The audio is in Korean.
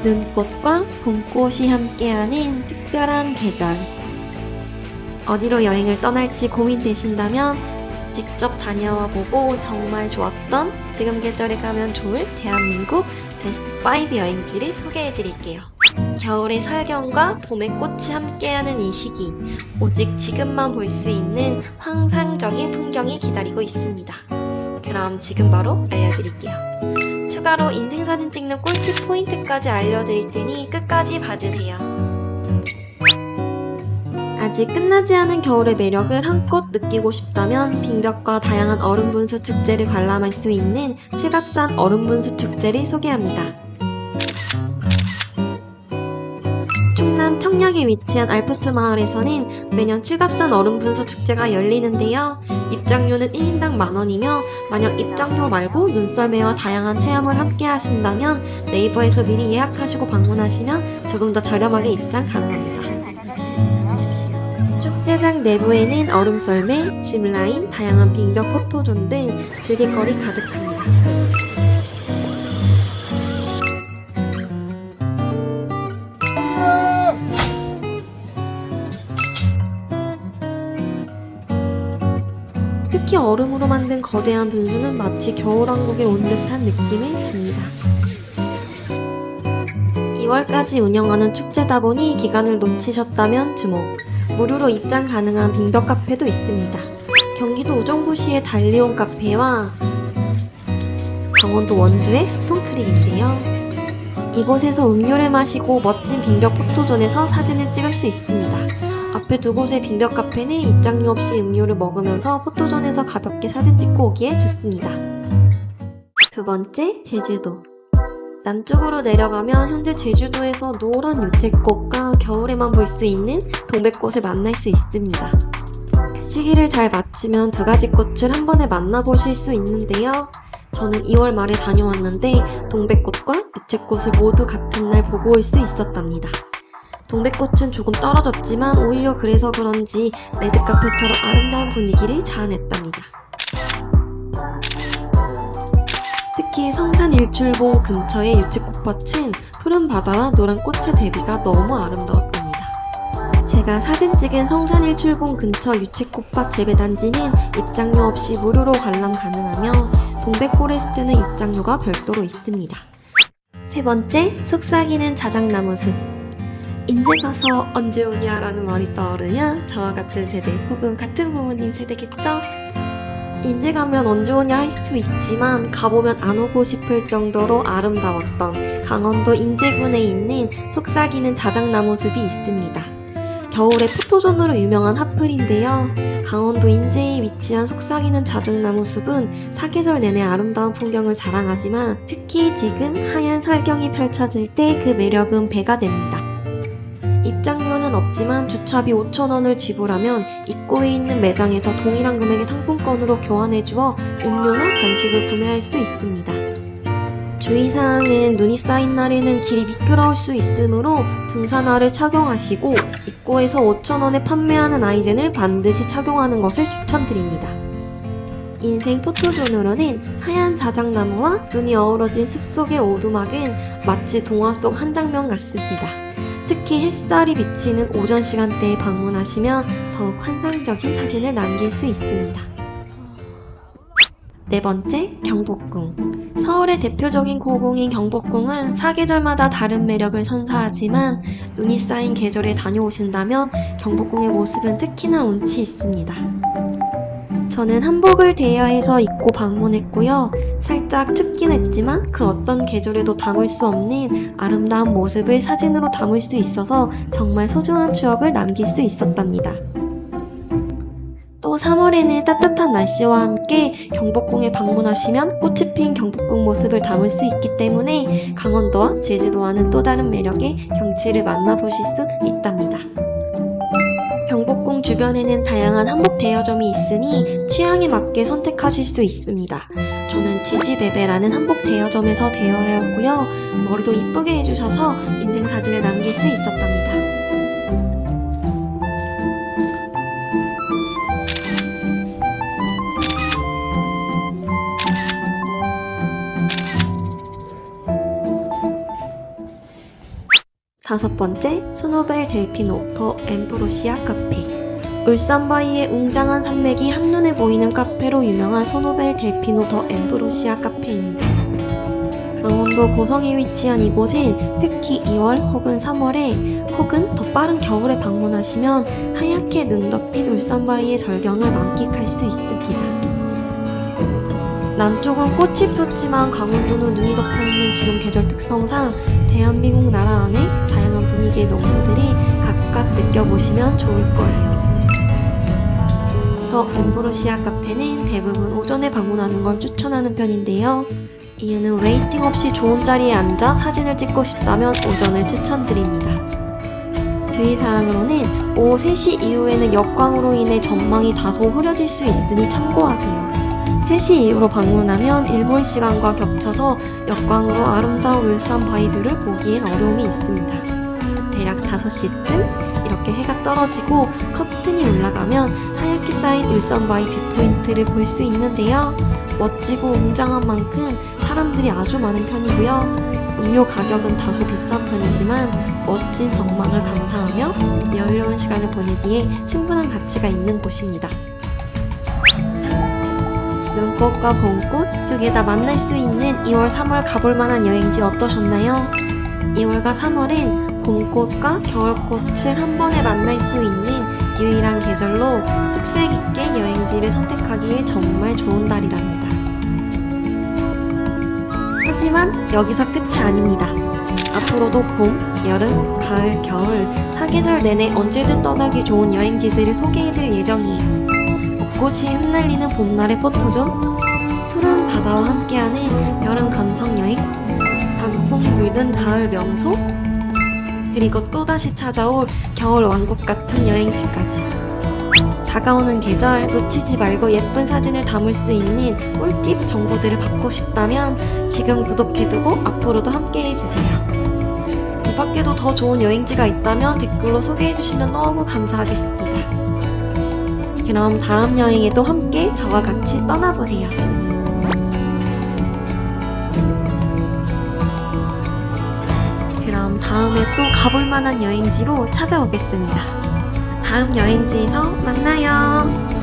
눈꽃과 봄꽃이 함께하는 특별한 계절. 어디로 여행을 떠날지 고민되신다면 직접 다녀와 보고 정말 좋았던 지금 계절에 가면 좋을 대한민국 베스트 5 여행지를 소개해드릴게요. 겨울의 설경과 봄의 꽃이 함께하는 이 시기, 오직 지금만 볼 수 있는 환상적인 풍경이 기다리고 있습니다. 그럼 지금 바로 알려드릴게요. 추가로 인생사진 찍는 꿀팁 포인트까지 알려드릴 테니 끝까지 봐주세요. 아직 끝나지 않은 겨울의 매력을 한껏 느끼고 싶다면 빙벽과 다양한 얼음분수 축제를 관람할 수 있는 칠갑산 얼음분수 축제를 소개합니다. 충남 청량에 위치한 알프스 마을에서는 매년 칠갑산 얼음분수 축제가 열리는데요. 입장료는 1인당 만원이며 만약 입장료 말고 눈썰매와 다양한 체험을 함께 하신다면 네이버에서 미리 예약하시고 방문하시면 조금 더 저렴하게 입장 가능합니다. 축제장 내부에는 얼음썰매, 짚라인, 다양한 빙벽 포토존 등 즐길거리 가득합니다. 특히 얼음으로 만든 거대한 분수는 마치 겨울왕국에 온 듯한 느낌을 줍니다. 2월까지 운영하는 축제다 보니 기간을 놓치셨다면 주목! 무료로 입장 가능한 빙벽 카페도 있습니다. 경기도 우정부시의 달리온 카페와 강원도 원주의 스톤크릭인데요. 이곳에서 음료를 마시고 멋진 빙벽 포토존에서 사진을 찍을 수 있습니다. 앞에 두 곳의 빙벽 카페는 입장료 없이 음료를 먹으면서 포토존에서 가볍게 사진 찍고 오기에 좋습니다. 두 번째, 제주도. 남쪽으로 내려가면 현재 제주도에서 노란 유채꽃과 겨울에만 볼 수 있는 동백꽃을 만날 수 있습니다. 시기를 잘 맞추면 두 가지 꽃을 한 번에 만나보실 수 있는데요. 저는 2월 말에 다녀왔는데 동백꽃과 유채꽃을 모두 같은 날 보고 올 수 있었답니다. 동백꽃은 조금 떨어졌지만 오히려 그래서 그런지 레드카펫처럼 아름다운 분위기를 자아냈답니다. 특히 성산 일출봉 근처의 유채꽃밭은 푸른 바다와 노란 꽃의 대비가 너무 아름다웠답니다. 제가 사진 찍은 성산 일출봉 근처 유채꽃밭 재배단지는 입장료 없이 무료로 관람 가능하며 동백포레스트는 입장료가 별도로 있습니다. 세 번째, 속삭이는 자작나무 숲. 인제 가서 언제 오냐 라는 말이 떠오르냐? 저와 같은 세대 혹은 같은 부모님 세대겠죠? 인제 가면 언제 오냐 할 수 있지만 가보면 안 오고 싶을 정도로 아름다웠던 강원도 인제군에 있는 속삭이는 자작나무 숲이 있습니다. 겨울에 포토존으로 유명한 핫플인데요. 강원도 인제에 위치한 속삭이는 자작나무 숲은 사계절 내내 아름다운 풍경을 자랑하지만 특히 지금 하얀 설경이 펼쳐질 때 그 매력은 배가 됩니다. 입장료는 없지만 주차비 5,000원을 지불하면 입구에 있는 매장에서 동일한 금액의 상품권으로 교환해주어 음료나 간식을 구매할 수 있습니다. 주의사항은 눈이 쌓인 날에는 길이 미끄러울 수 있으므로 등산화를 착용하시고 입구에서 5,000원에 판매하는 아이젠을 반드시 착용하는 것을 추천드립니다. 인생 포토존으로는 하얀 자작나무와 눈이 어우러진 숲속의 오두막은 마치 동화 속 한 장면 같습니다. 특히 햇살이 비치는 오전 시간대에 방문하시면 더욱 환상적인 사진을 남길 수 있습니다. 네 번째, 경복궁. 서울의 대표적인 고궁인 경복궁은 사계절마다 다른 매력을 선사하지만 눈이 쌓인 계절에 다녀오신다면 경복궁의 모습은 특히나 운치 있습니다. 저는 한복을 대여해서 입고 방문했고요. 살짝 춥긴 했지만 그 어떤 계절에도 담을 수 없는 아름다운 모습을 사진으로 담을 수 있어서 정말 소중한 추억을 남길 수 있었답니다. 또 3월에는 따뜻한 날씨와 함께 경복궁에 방문하시면 꽃이 핀 경복궁 모습을 담을 수 있기 때문에 강원도와 제주도와는 또 다른 매력의 경치를 만나보실 수 있답니다. 경복궁 주변에는 다양한 한복 대여점이 있으니 취향에 맞게 선택하실 수 있습니다. 저는 지지베베라는 한복 대여점에서 대여하였고요. 머리도 이쁘게 해주셔서 인생사진을 남길 수 있었답니다. 5번째, 스노벨 델피노 더 엠브로시아 카페. 울산바위의 웅장한 산맥이 한눈에 보이는 카페로 유명한 소노벨 델피노 더 엠브로시아 카페입니다. 강원도 고성에 위치한 이곳은 특히 2월 혹은 3월에 혹은 더 빠른 겨울에 방문하시면 하얗게 눈 덮인 울산바위의 절경을 만끽할 수 있습니다. 남쪽은 꽃이 폈지만 강원도는 눈이 덮여있는 지금 계절 특성상 대한민국 나라 안에 다양한 분위기의 명소들이 각각 느껴보시면 좋을 거예요. 더 엠브로시아 카페는 대부분 오전에 방문하는 걸 추천하는 편인데요. 이유는 웨이팅 없이 좋은 자리에 앉아 사진을 찍고 싶다면 오전을 추천드립니다. 주의사항으로는 오후 3시 이후에는 역광으로 인해 전망이 다소 흐려질 수 있으니 참고하세요. 3시 이후로 방문하면 일몰 시간과 겹쳐서 역광으로 아름다운 울산 바위뷰를 보기엔 어려움이 있습니다. 대략 5시쯤 이렇게 해가 떨어지고 커튼이 올라가면 하얗게 쌓인 울산 바위 뷰포인트를 볼 수 있는데요. 멋지고 웅장한 만큼 사람들이 아주 많은 편이고요. 음료 가격은 다소 비싼 편이지만 멋진 전망을 감상하며 여유로운 시간을 보내기에 충분한 가치가 있는 곳입니다. 눈꽃과 봄꽃 두 개 다 만날 수 있는 2월, 3월 가볼 만한 여행지 어떠셨나요? 2월과 3월은 봄꽃과 겨울꽃을 한 번에 만날 수 있는 유일한 계절로 특색 있게 여행지를 선택하기에 정말 좋은 달이랍니다. 하지만 여기서 끝이 아닙니다. 앞으로도 봄, 여름, 가을, 겨울, 사계절 내내 언제든 떠나기 좋은 여행지들을 소개해드릴 예정이에요. 벚꽃이 흩날리는 봄날의 포토존, 푸른 바다와 함께하는 여름 감성여행, 단풍이 물든 가을 명소, 그리고 또다시 찾아올 겨울 왕국 같은 여행지까지. 다가오는 계절 놓치지 말고 예쁜 사진을 담을 수 있는 꿀팁 정보들을 받고 싶다면 지금 구독해두고 앞으로도 함께해주세요. 이 밖에도 더 좋은 여행지가 있다면 댓글로 소개해주시면 너무 감사하겠습니다. 그럼 다음 여행에도 함께 저와 같이 떠나보세요. 그럼 다음에 또 가볼 만한 여행지로 찾아오겠습니다. 다음 여행지에서 만나요.